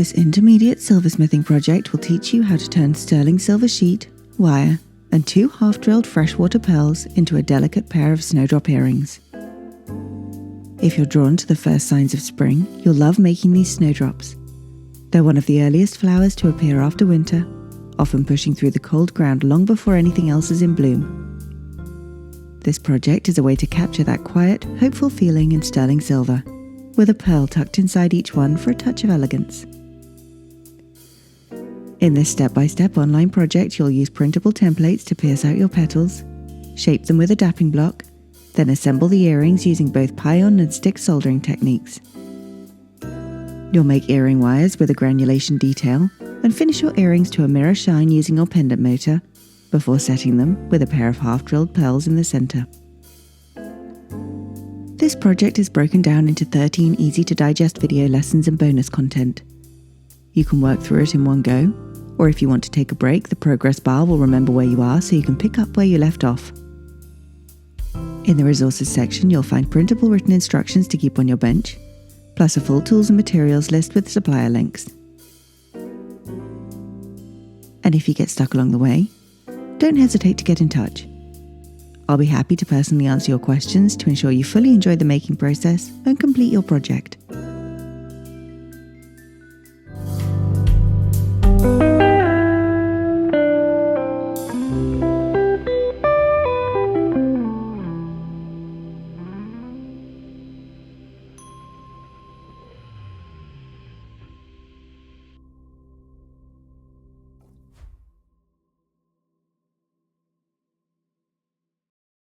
This intermediate silversmithing project will teach you how to turn sterling silver sheet, wire, and 2 half-drilled freshwater pearls into a delicate pair of snowdrop earrings. If you're drawn to the first signs of spring, you'll love making these snowdrops. They're one of the earliest flowers to appear after winter, often pushing through the cold ground long before anything else is in bloom. This project is a way to capture that quiet, hopeful feeling in sterling silver, with a pearl tucked inside each one for a touch of elegance. In this step-by-step online project, you'll use printable templates to pierce out your petals, shape them with a dapping block, then assemble the earrings using both paillon and stick soldering techniques. You'll make earring wires with a granulation detail and finish your earrings to a mirror shine using your pendant motor before setting them with a pair of half-drilled pearls in the center. This project is broken down into 13 easy-to-digest video lessons and bonus content. You can work through it in one go, or if you want to take a break, the progress bar will remember where you are so you can pick up where you left off. In the resources section, you'll find printable written instructions to keep on your bench, plus a full tools and materials list with supplier links. And if you get stuck along the way, don't hesitate to get in touch. I'll be happy to personally answer your questions to ensure you fully enjoy the making process and complete your project.